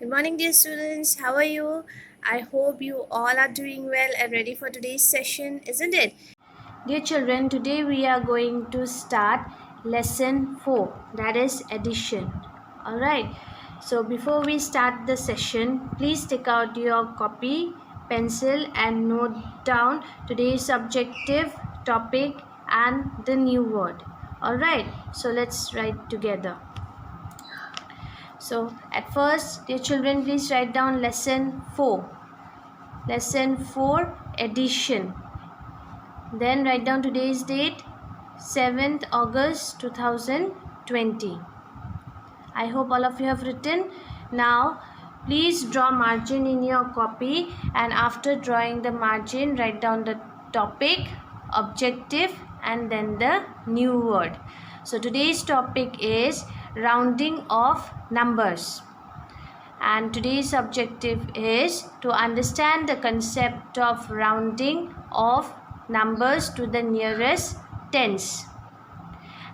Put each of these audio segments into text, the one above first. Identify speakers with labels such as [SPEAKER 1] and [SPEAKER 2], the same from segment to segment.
[SPEAKER 1] Good morning, dear students. How are you? I hope you all are doing well and ready for today's session, isn't it? Dear children, today we are going to start lesson 4, that is addition. Alright, so before we start the session, please take out your copy, pencil, and note down today's objective, topic, and the new word. Alright, so let's write together. So at first, dear children, please write down lesson 4. Lesson 4, addition. Then write down today's date, 7th August 2020. I hope all of you have written. Now, please draw margin in your copy, and after drawing the margin, write down the topic, objective, and then the new word. So today's topic is rounding of numbers. And today's objective is to understand the concept of rounding of numbers to the nearest tens.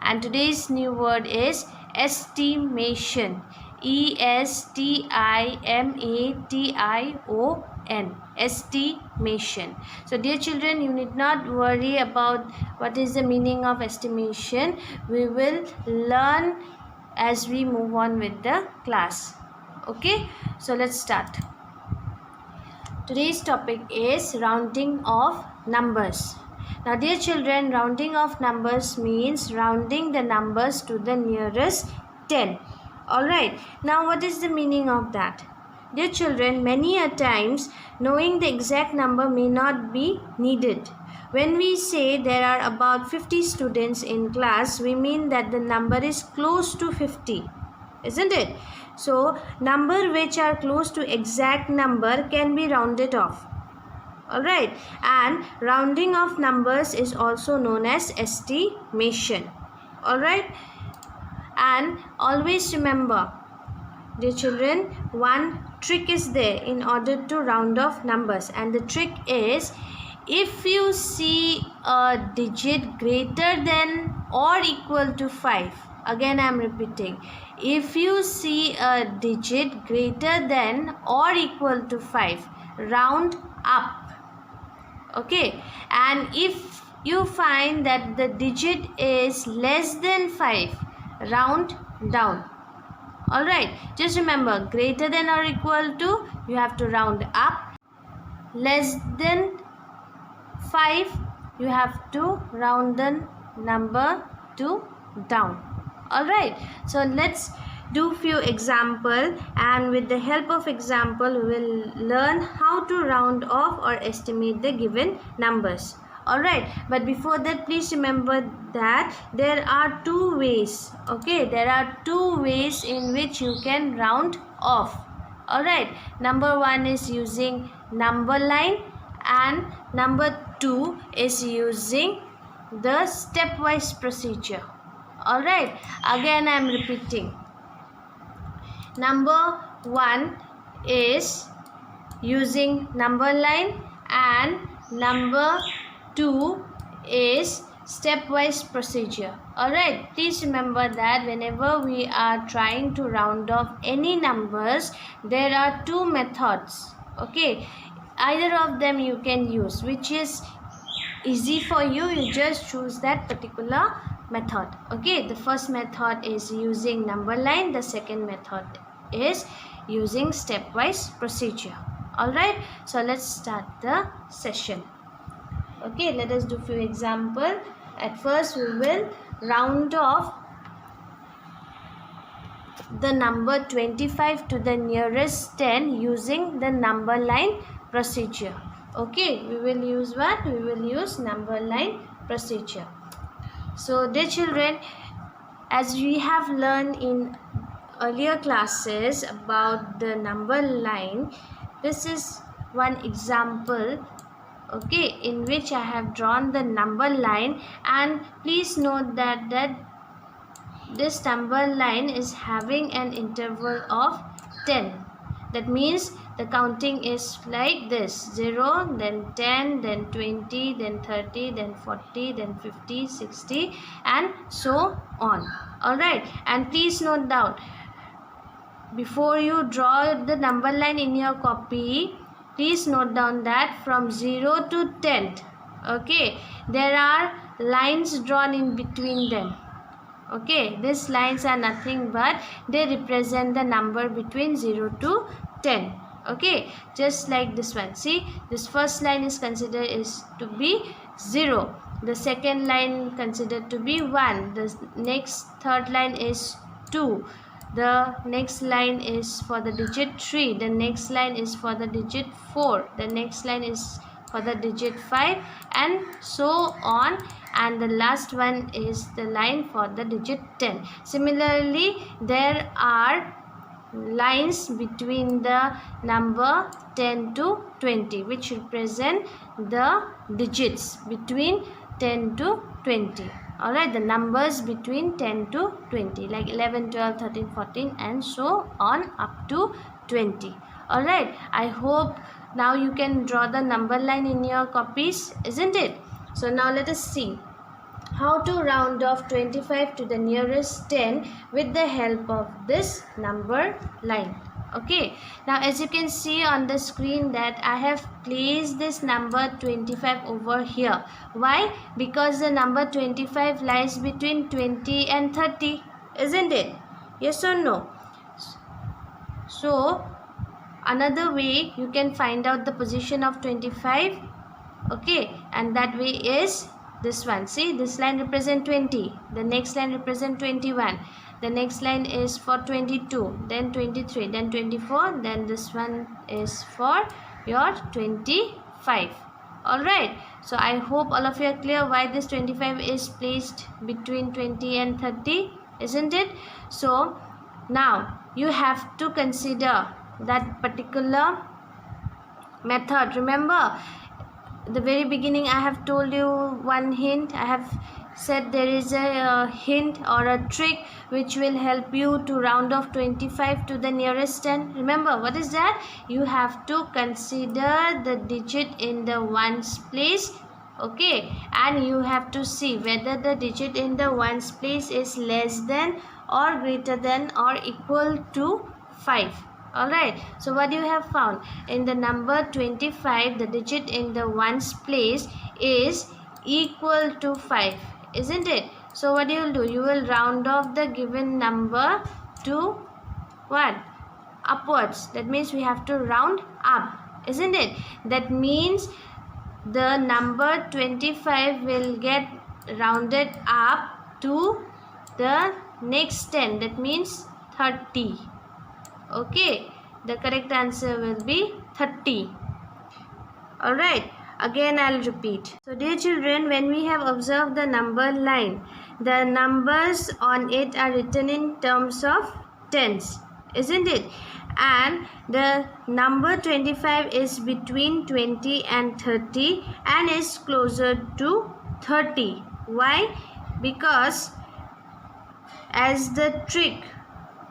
[SPEAKER 1] And today's new word is estimation. estimation. Estimation. So dear children, you need not worry about what is the meaning of estimation. We will learn as we move on with the class. Okay, so let's start. Today's topic is rounding of numbers. Now dear children, rounding of numbers means rounding the numbers to the nearest 10. Alright, now what is the meaning of that? Dear children, many a times knowing the exact number may not be needed. When we say there are about 50 students in class, we mean that the number is close to 50, isn't it? So, number which are close to exact number can be rounded off. Alright, and rounding of numbers is also known as estimation. Alright, and always remember, dear children, one trick is there in order to round off numbers, and the trick is if you see a digit greater than or equal to 5, again I am repeating, if you see a digit greater than or equal to 5, round up. Okay, and if you find that the digit is less than 5, round down. Alright, just remember, greater than or equal to, you have to round up. Less than 5, you have to round the number to down. Alright, so let's do few example, and with the help of example we will learn how to round off or estimate the given numbers. Alright, but before that, please remember that there are two ways. Okay, there are two ways in which you can round off. Alright, number one is using number line, and number two is using the stepwise procedure. Alright, again I am repeating. Number one is using number line, and number two is stepwise procedure. Alright, please remember that whenever we are trying to round off any numbers, there are two methods. Okay, either of them you can use, which is easy for you. You just choose that particular method. Okay, the first method is using number line, the second method is using stepwise procedure. Alright, so let's start the session. Okay, let us do few example. At first we will round off the number 25 to the nearest 10 using the number line procedure. Okay, we will use what? We will use number line procedure. So dear children, as we have learned in earlier classes about the number line, this is one example, okay, in which I have drawn the number line, and please note that this number line is having an interval of 10. That means the counting is like this: 0, then 10, then 20, then 30, then 40, then 50, 60, and so on. Alright, and please note down, before you draw the number line in your copy, please note down that from 0 to 10th, okay, there are lines drawn in between them. Okay, these lines are nothing but they represent the number between 0 to 10. Okay, just like this one. See, this first line is considered is to be 0. The second line considered to be 1. The next third line is 2. The next line is for the digit 3. The next line is for the digit 4. The next line is for the digit 5, and so on, and the last one is the line for the digit 10. Similarly, there are lines between the number 10 to 20 which represent the digits between 10 to 20. Alright, the numbers between 10 to 20, like 11, 12, 13, 14, and so on up to 20. Alright, I hope now you can draw the number line in your copies, isn't it? So now let us see how to round off 25 to the nearest 10 with the help of this number line. Okay, now as you can see on the screen that I have placed this number 25 over here. Why? Because the number 25 lies between 20 and 30, isn't it? Yes or no? So another way you can find out the position of 25, okay, and that way is this one. See, this line represent 20, the next line represent 21, the next line is for 22, then 23, then 24, then this one is for your 25. Alright, so I hope all of you are clear why this 25 is placed between 20 and 30, isn't it? So now you have to consider that particular method. Remember, the very beginning I have told you one hint. I have said there is a hint or a trick which will help you to round off 25 to the nearest 10. Remember, what is that? You have to consider the digit in the ones place, okay, and you have to see whether the digit in the ones place is less than or greater than or equal to 5. Alright, so what you have found in the number 25, the digit in the ones place is equal to 5, isn't it? So what you will do, you will round off the given number to what? Upwards. That means we have to round up, isn't it? That means the number 25 will get rounded up to the next 10, that means 30. Okay, the correct answer will be 30. Alright, again I'll repeat. So dear children, when we have observed the number line, the numbers on it are written in terms of tens, isn't it? And the number 25 is between 20 and 30 and is closer to 30. Why? Because as the trick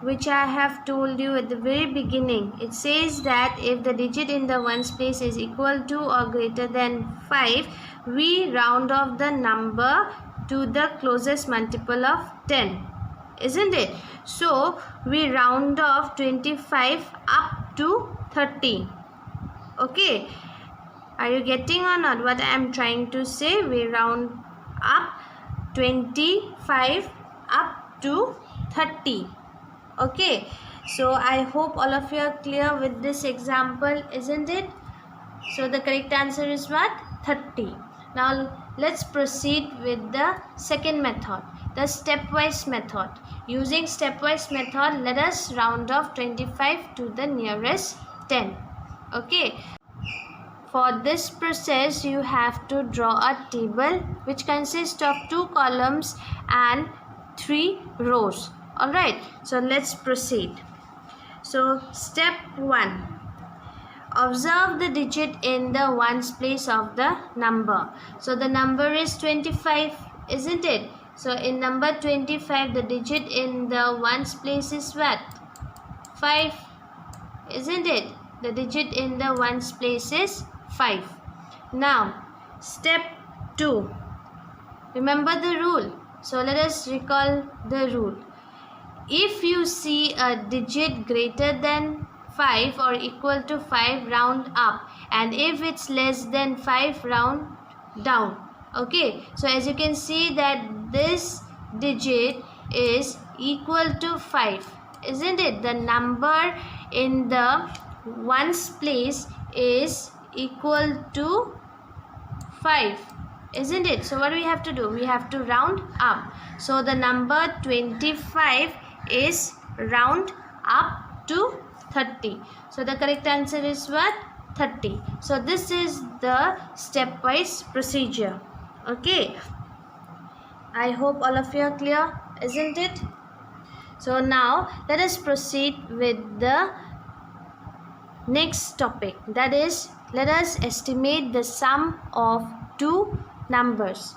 [SPEAKER 1] which I have told you at the very beginning, it says that if the digit in the ones place is equal to or greater than 5, we round off the number to the closest multiple of 10, isn't it? So we round off 25 up to 30. Okay, are you getting or not what I am trying to say? We round up 25 up to 30. Okay, so I hope all of you are clear with this example, isn't it? So the correct answer is what? 30. Now let's proceed with the second method, the stepwise method. Using stepwise method, let us round off 25 to the nearest 10. Okay. For this process, you have to draw a table which consists of 2 columns and 3 rows. Alright, so let's proceed. So step 1. Observe the digit in the ones place of the number. So the number is 25, isn't it? So in number 25, the digit in the ones place is what? 5, isn't it? The digit in the ones place is 5. Now, step 2. Remember the rule. So let us recall the rule. if you see a digit greater than 5 or equal to 5, round up, and if it's less than 5, round down. Okay, so as you can see that this digit is equal to 5, isn't it? The number in the ones place is equal to 5, isn't it? So what do we have to do? We have to round up. So the number 25 is round up to 30. So the correct answer is what? 30. So this is the stepwise procedure. Okay, I hope all of you are clear, isn't it? So now let us proceed with the next topic, that is, let us estimate the sum of two numbers.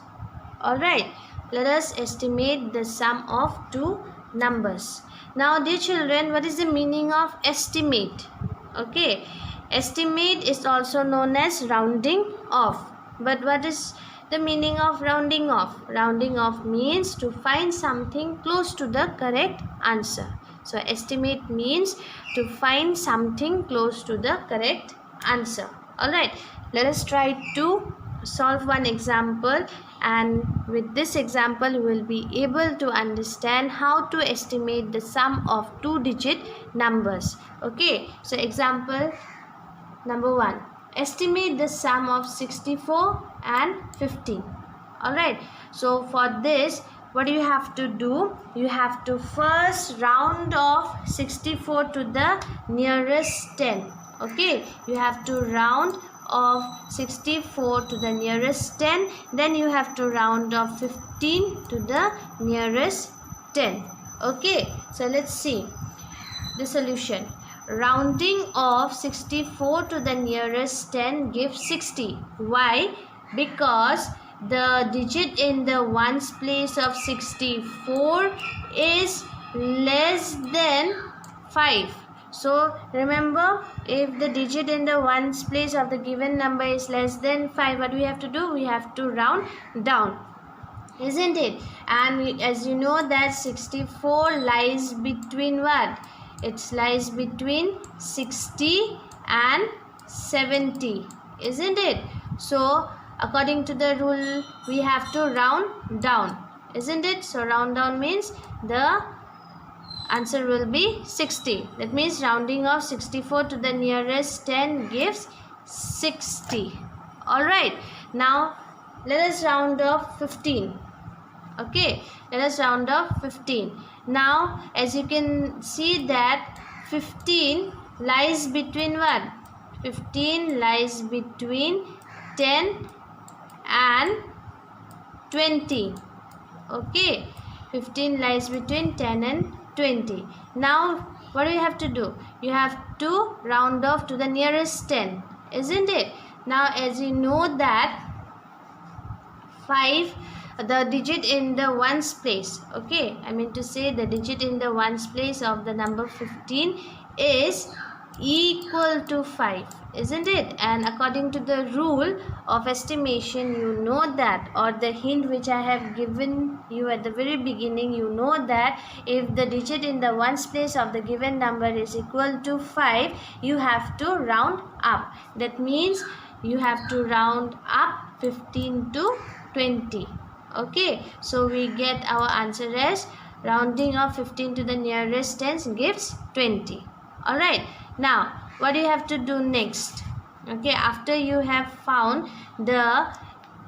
[SPEAKER 1] Alright, let us estimate the sum of two numbers. Now dear children, what is the meaning of estimate? Okay, estimate is also known as rounding off. But what is the meaning of rounding off? Rounding off means to find something close to the correct answer. So estimate means to find something close to the correct answer. Alright, let us try to solve one example, and with this example you will be able to understand how to estimate the sum of two-digit numbers. Okay, so example number 1. Estimate the sum of 64 and 15. Alright, so for this, what do you have to do? You have to first round off 64 to the nearest 10. Okay, you have to round off 64 to the nearest 10. Then you have to round off 15 to the nearest 10. Okay, so let's see the solution. Rounding off 64 to the nearest 10 gives 60. Why? Because the digit in the ones place of 64 is less than 5. So remember, if the digit in the ones place of the given number is less than 5, what we have to do? We have to round down, isn't it? And as you know that 64 lies between what? It lies between 60 and 70, isn't it? So according to the rule, we have to round down, isn't it? So round down means the answer will be 60. That means rounding off 64 to the nearest 10 gives 60. Alright, now let us round off 15. Okay, let us round off 15. Now as you can see that 15 lies between what? 15 lies between 10 and 20. Okay, 15 lies between 10 and 20. Now what do you have to do? You have to round off to the nearest 10, isn't it? Now as you know that 5, the digit in the ones place, okay, I mean to say the digit in the ones place of the number 15 is equal to 5, isn't it? And according to the rule of estimation, you know that, or the hint which I have given you at the very beginning, you know that if the digit in the ones place of the given number is equal to 5, you have to round up. That means you have to round up 15 to 20. Okay, so we get our answer as rounding of 15 to the nearest 10 gives 20. Alright, now what do you have to do next? Okay, after you have found the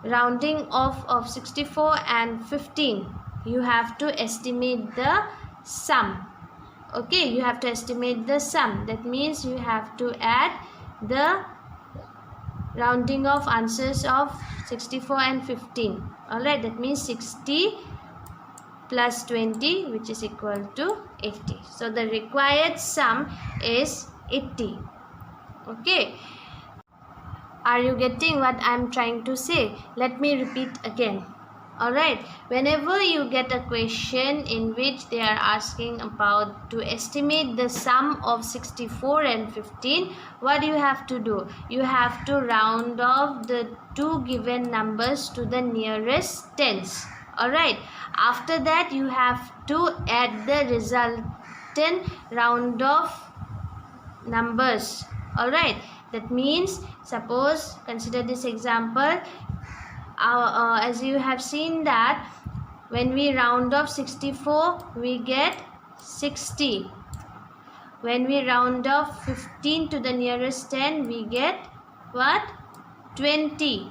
[SPEAKER 1] rounding off of 64 and 15, you have to estimate the sum. Okay, you have to estimate the sum. That means you have to add the rounding off answers of 64 and 15. Alright, that means 60 plus 20, which is equal to 80. So the required sum is 80. Okay, are you getting what I am trying to say? Let me repeat again. Alright, whenever you get a question in which they are asking about to estimate the sum of 64 and 15, what do you have to do? You have to round off the two given numbers to the nearest tens. Alright, after that you have to add the resultant round off numbers. Alright, that means suppose consider this example. As you have seen that when we round off 64 we get 60. When we round off 15 to the nearest 10 we get what? 20.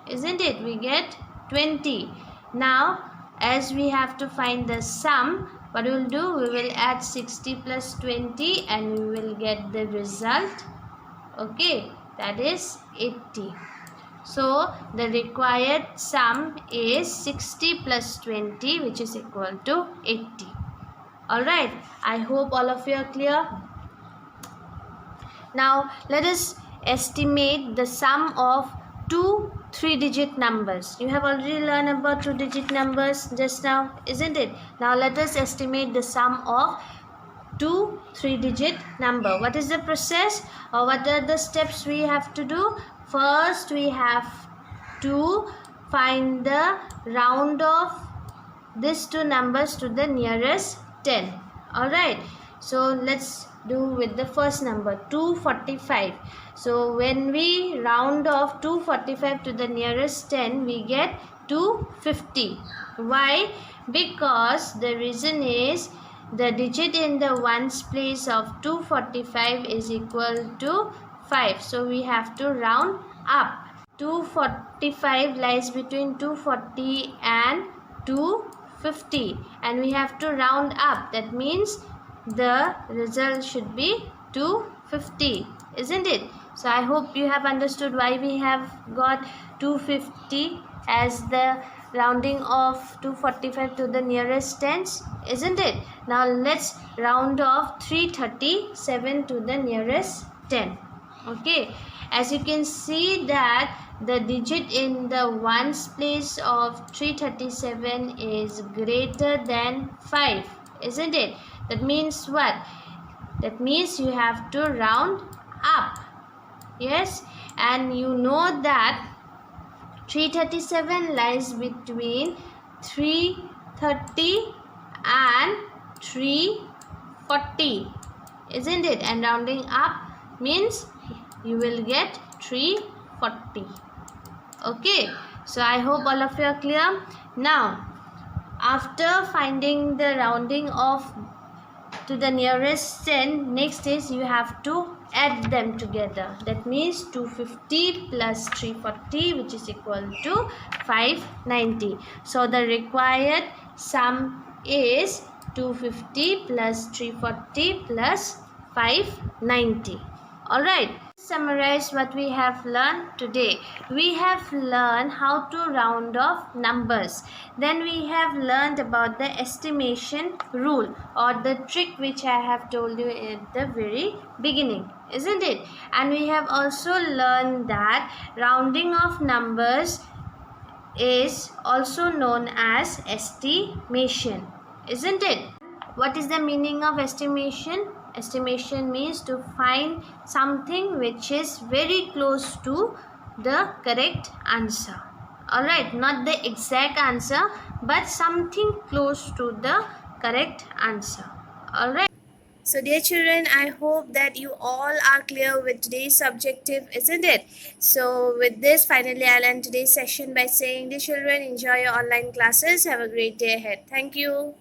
[SPEAKER 1] Isn't it? We get 20. Now as we have to find the sum, what we will do? We will add 60 plus 20 and we will get the result. Okay, that is 80. So the required sum is 60 plus 20, which is equal to 80. Alright, I hope all of you are clear. Now let us estimate the sum of two 3-digit numbers. You have already learned about 2-digit numbers just now, isn't it? Now let us estimate the sum of two 3-digit number. What is the process, or what are the steps we have to do? First we have to find the round of these two numbers to the nearest 10. Alright, so let's do with the first number 245. So when we round off 245 to the nearest 10 we get 250. Why? Because the reason is the digit in the ones place of 245 is equal to 5. So we have to round up. 245 lies between 240 and 250 and we have to round up. That means the result should be 250, isn't it? So I hope you have understood why we have got 250 as the rounding of 245 to the nearest tens, isn't it? Now let's round off 337 to the nearest 10. Okay, as you can see that the digit in the ones place of 337 is greater than 5, isn't it? That means what? That means you have to round up. Yes, and you know that 337 lies between 330 and 340, isn't it? And rounding up means you will get 340. Okay, so I hope all of you are clear. Now after finding the rounding off to the nearest 10, next is you have to add them together. That means 250 plus 340, which is equal to 590. So the required sum is 250 plus 340 plus 590. Alright, summarize what we have learned today. We have learned how to round off numbers. Then we have learned about the estimation rule or the trick which I have told you at the very beginning, isn't it? And we have also learned that rounding off numbers is also known as estimation, isn't it? What is the meaning of estimation? Estimation means to find something which is very close to the correct answer. Alright, not the exact answer, but something close to the correct answer. Alright. So dear children, I hope that you all are clear with today's objective, isn't it? So with this, finally I'll end today's session by saying, dear children, enjoy your online classes. Have a great day ahead. Thank you.